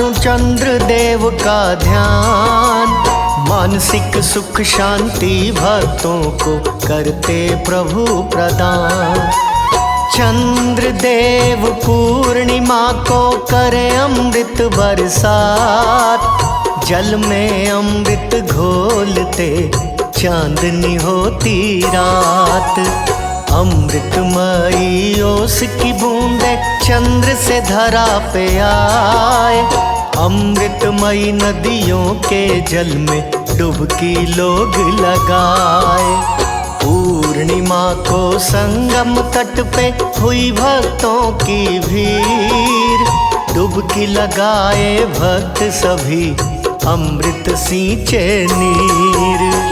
करूं चंद्र देव का ध्यान। मानसिक सुख शांति भक्तों को करते प्रभु प्रदान। चंद्र देव पूर्णिमा को करे अमृत बरसात। जल में अमृत घोलते चांदनी होती रात। अमृतमयी ओस की बूंदे चंद्र से धरा पे आए। अमृतमयी नदियों के जल में डुबकी लोग लगाए। पूर्णिमा को संगम तट पे हुई भक्तों की भीड़। डुबकी लगाए भक्त सभी अमृत सींचे नीर।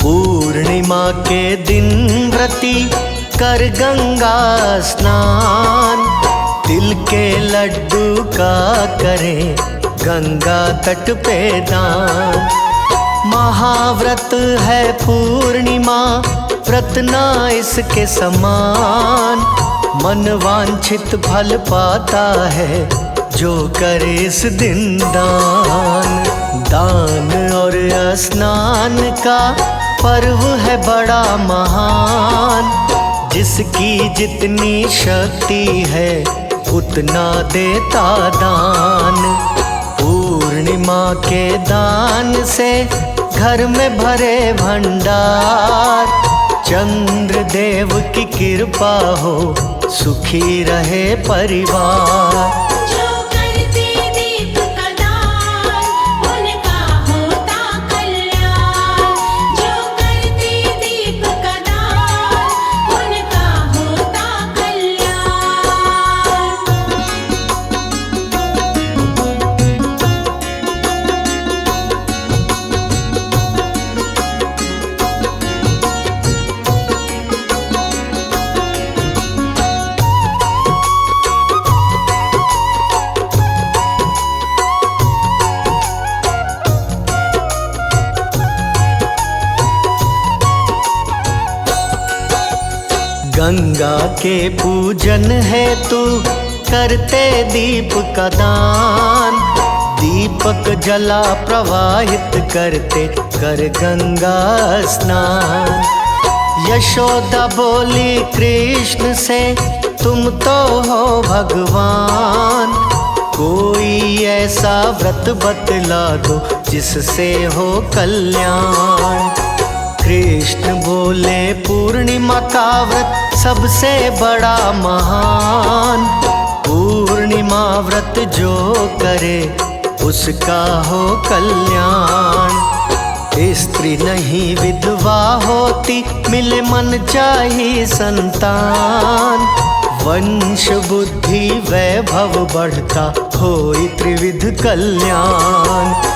पूर्णिमा के दिन व्रती कर गंगा स्नान। तिल के लड्डू का करें गंगा तट पे दान। महाव्रत है पूर्णिमा व्रत ना इसके समान। मन वांछित फल पाता है जो करे इस दिन दान। दान और स्नान का पर्व है बड़ा महान। जिसकी जितनी शक्ति है उतना देता दान। पूर्णिमा के दान से घर में भरे भंडार। चंद्र देव की कृपा हो सुखी रहे परिवार। गंगा के पूजन है तू करते दीप का दान। दीपक जला प्रवाहित करते कर गंगा स्नान। यशोदा बोली कृष्ण से तुम तो हो भगवान। कोई ऐसा व्रत बतला दो जिससे हो कल्याण। कृष्ण बोले पूर्णिमा का व्रत सबसे बड़ा महान। पूर्णिमा व्रत जो करे उसका हो कल्याण। स्त्री नहीं विधवा होती मिले मन चाहिए संतान। वंश बुद्धि वैभव बढ़ता होई त्रिविध कल्याण।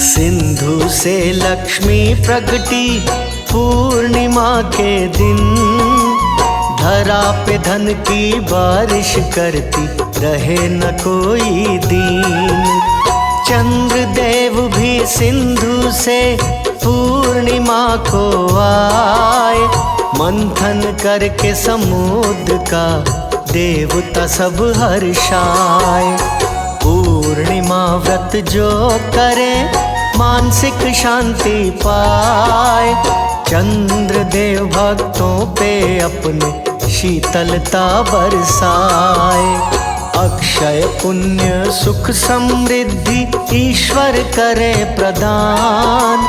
सिंधु से लक्ष्मी प्रगटी पूर्णिमा के दिन। धरा पे धन की बारिश करती रहे न कोई दीन। चंद्र देव भी सिंधु से पूर्णिमा को आए। मंथन करके समुद्र का देवता सब हर्षाए। पूर्णिमा व्रत जो करे मानसिक शांति पाए। चंद्र देव भक्तों पे अपने शीतलता बरसाए। अक्षय पुण्य सुख समृद्धि ईश्वर करे प्रदान।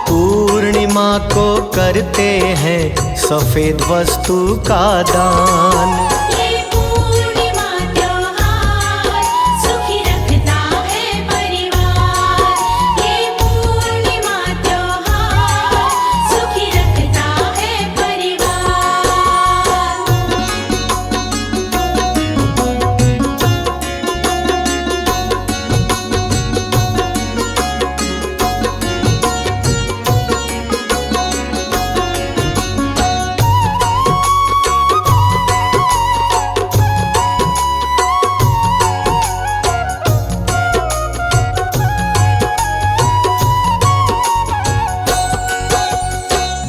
पूर्णिमा को करते हैं सफेद वस्तु का दान। ये पूर्णिमा त्योहार सुखी रखता है परिवार। ये पूर्णिमा त्योहार सुखी रखता है परिवार।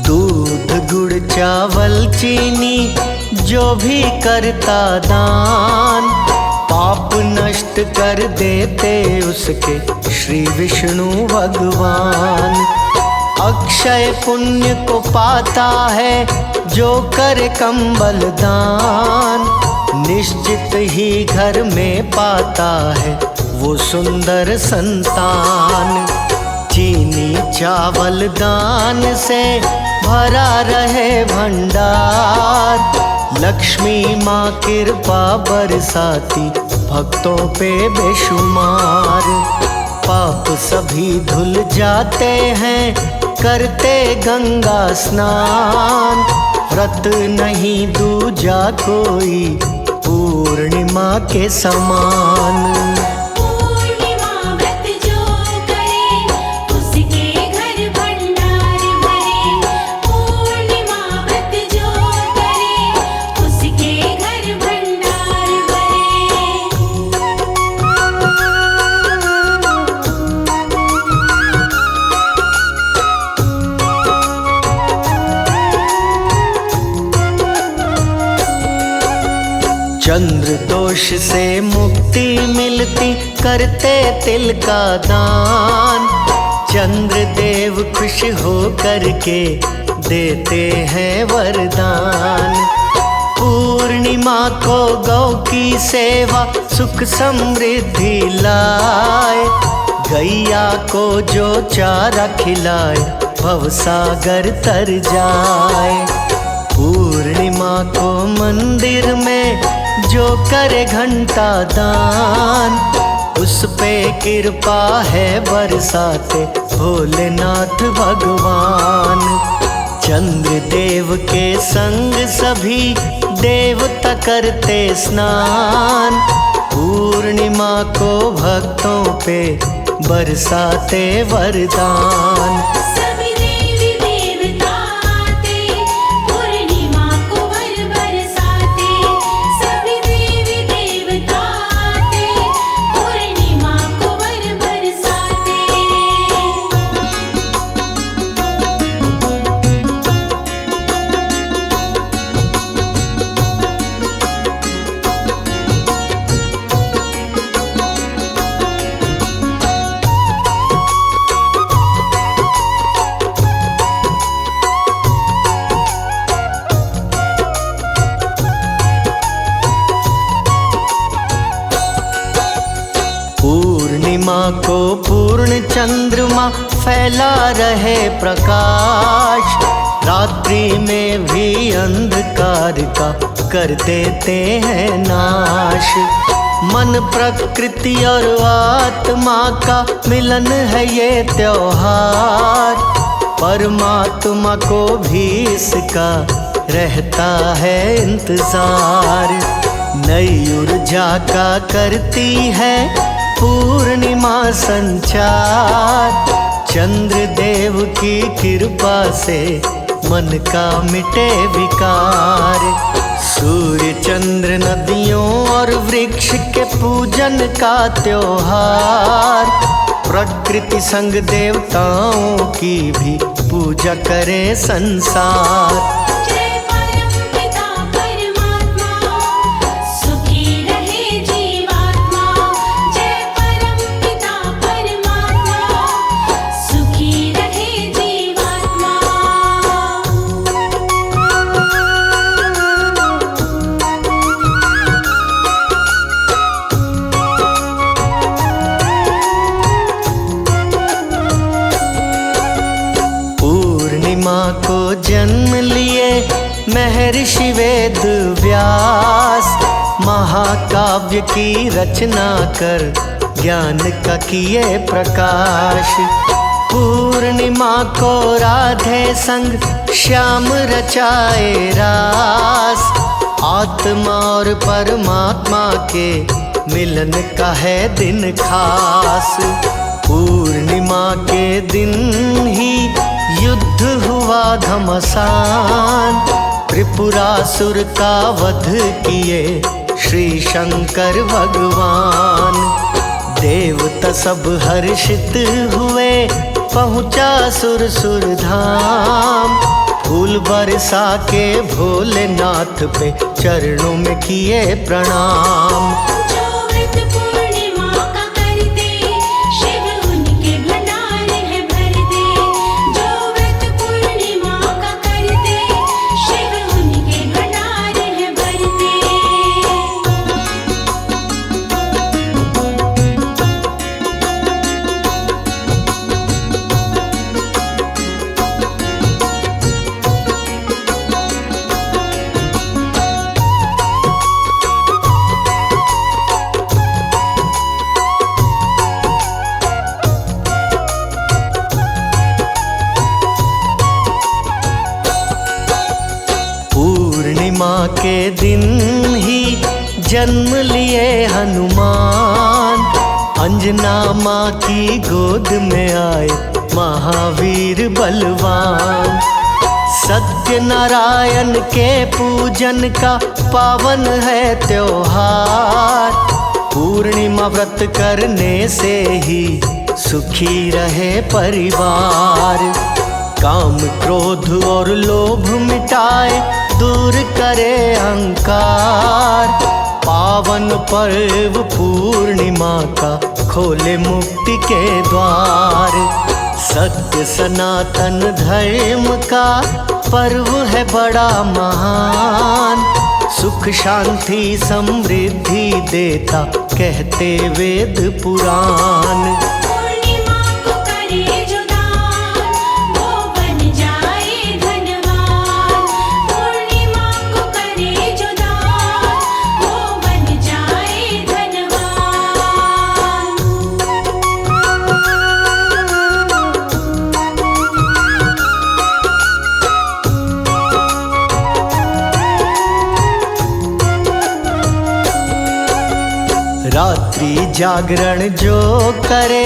दूध गुड़ चावल चीनी जो भी करता दान, पाप नष्ट कर देते उसके श्री विष्णु भगवान। अक्षय पुण्य को पाता है जो करे कंबल दान, निश्चित ही घर में पाता है वो सुंदर संतान। चीनी चावल दान से भरा रहे भंडार, लक्ष्मी माँ कृपा बरसाती भक्तों पे बेशुमार। पाप सभी धुल जाते हैं करते गंगा स्नान, व्रत नहीं दूजा कोई पूर्णिमा के समान। पूर्णिमा व्रत जो करे उसके घर भंडार भरे। पूर्णिमा व्रत जो करे उसके घर भंडार भरे। चंद्र दोष से मुक्ति मिलती करते तिल का दान, चंद्र देव खुश हो करके देते हैं वरदान। पूर्णिमा को गौ की सेवा सुख समृद्धि लाए, गैया को जो चारा खिलाए भवसागर तर जाए। पूर्णिमा को मंदिर में जो करे घंटा दान, उस पे कृपा है बरसाते भोलेनाथ भगवान। चंद्र देव के संग सभी देवता करते स्नान, पूर्णिमा को भक्तों पे बरसाते वरदान। सभी देवी देवता आते पूर्णिमा को वर बरसाते। सभी देवी देवता आते पूर्णिमा को वर बरसाते। पूर्णिमा को पूर्ण चंद्रमा फैला रहे प्रकाश, रात्रि में भी अंधकार का कर देते हैं नाश। मन प्रकृति और आत्मा का मिलन है ये त्योहार, परमात्मा को भी इसका रहता है इंतजार। नई ऊर्जा का करती है पूर्णिमा संचार, चंद्र देव की कृपा से मन का मिटे विकार। सूर्य चंद्र नदियों और वृक्ष के पूजन का त्योहार, प्रकृति संग देवताओं की भी पूजा करे संसार। जय परमपिता परमात्मा सुखी रहे जीवात्मा। जय परमपिता परमात्मा सुखी रहे जीवात्मा। महर्षि वेद व्यास महाकाव्य की रचना कर ज्ञान का किए प्रकाश। पूर्णिमा को राधे संग श्याम रचाए रास। आत्मा और परमात्मा के मिलन का है दिन खास। पूर्णिमा के दिन ही युद्ध हुआ घमासान। त्रिपुरासुर का वध किए श्री शंकर भगवान। देवता सब हर्षित हुए पहुँचा सुर धाम। फूल बरसा के भोलेनाथ पे चरणों में किए प्रणाम। जो व्रत पूर्णिमा का करते शिव उनके भंडार है भर दे। जो व्रत पूर्णिमा का करते शिव उनके भंडार है भर दे। पूर्णिमा के दिन ही जन्म लिए हनुमान। अंजना माँ की गोद में आए महावीर बलवान। सत्यनारायण के पूजन का पावन है त्योहार। पूर्णिमा व्रत करने से ही सुखी रहे परिवार। काम क्रोध और लोभ मिटाए दूर करे अहंकार। पावन पर्व पूर्णिमा का खोले मुक्ति के द्वार। सत्य सनातन धर्म का पर्व है बड़ा महान। सुख शांति समृद्धि देता कहते वेद पुराण। पूर्णिमा को करे जो दान वो बन जाए धनवान। पूर्णिमा को करे जो दान वो बन जाए धनवान। रात्रि जागरण जो करे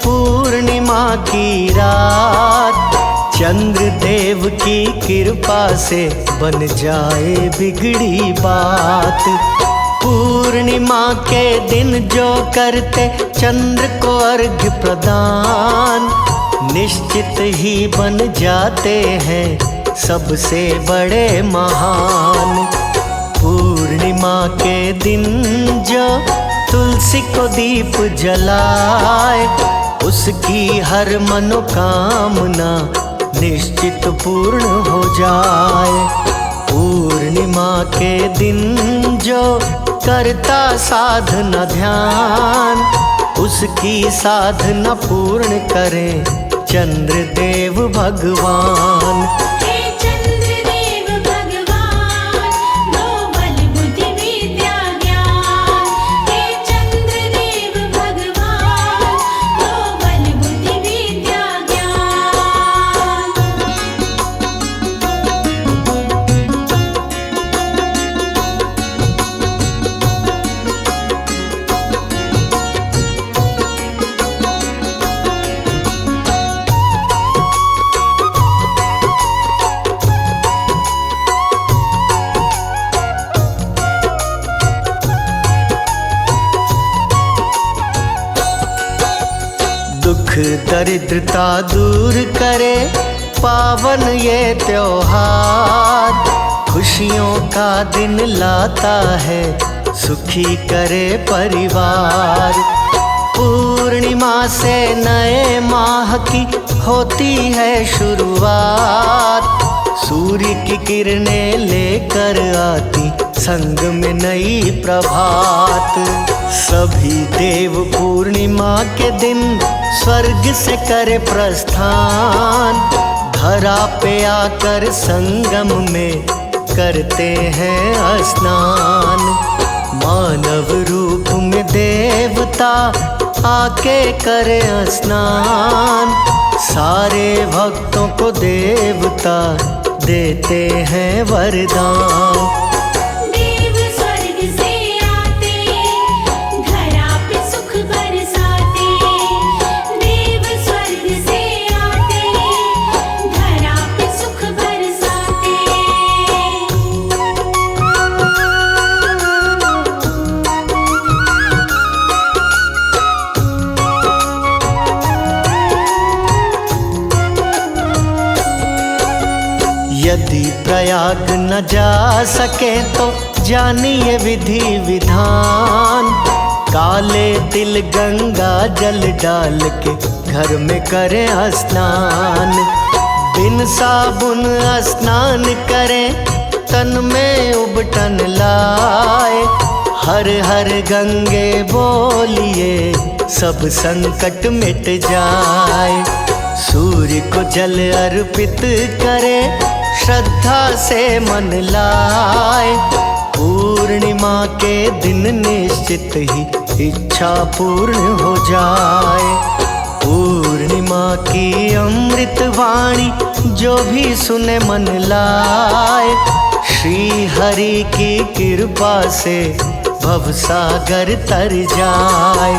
पूर्णिमा की रात। चंद्र देव की कृपा से बन जाए बिगड़ी बात। पूर्णिमा के दिन जो करते चंद्र को अर्घ्य प्रदान। निश्चित ही बन जाते हैं सबसे बड़े महान। पूर्णिमा के दिन जो तुलसी को दीप जलाए उसकी हर मनोकामना निश्चित पूर्ण हो जाए। पूर्णिमा के दिन जो करता साधना ध्यान उसकी साधना पूर्ण करे चंद्रदेव भगवान। हे चंद्रदेव भगवान दो बल बुद्धि विद्या ज्ञान। हे चंद्रदेव भगवान दो बल बुद्धि विद्या ज्ञान। दुख दरिद्रता दूर करे पावन ये त्योहार। खुशियों का दिन लाता है सुखी करे परिवार। पूर्णिमा से नए माह की होती है शुरुआत। सूर्य की किरणें लेकर आती संग में नई प्रभात। सभी देव पूर्णिमा के दिन स्वर्ग से करे प्रस्थान। धरा पे आकर संगम में करते हैं स्नान। मानव रूप में देवता आके करे स्नान। सारे भक्तों को देवता देते हैं वरदान। देव स्वर्ग से आते, धरा पे सुख बरसाते। देव स्वर्ग से आते, धरा पे सुख बरसाते। यदि प्रयाग न जा सके तो जानिए विधि विधान। काले तिल गंगा जल डाल के घर में करें स्नान। बिन साबुन स्नान करें, तन में उबटन लाए। हर हर गंगे बोलिए, सब संकट मिट जाए। सूर्य को जल अर्पित करे, श्रद्धा से मन लाए। पूर्णिमा के दिन निश्चित ही इच्छा पूर्ण हो जाए। पूर्णिमा की अमृत वाणी जो भी सुने मन लाए। श्री हरि की कृपा से भवसागर तर जाए।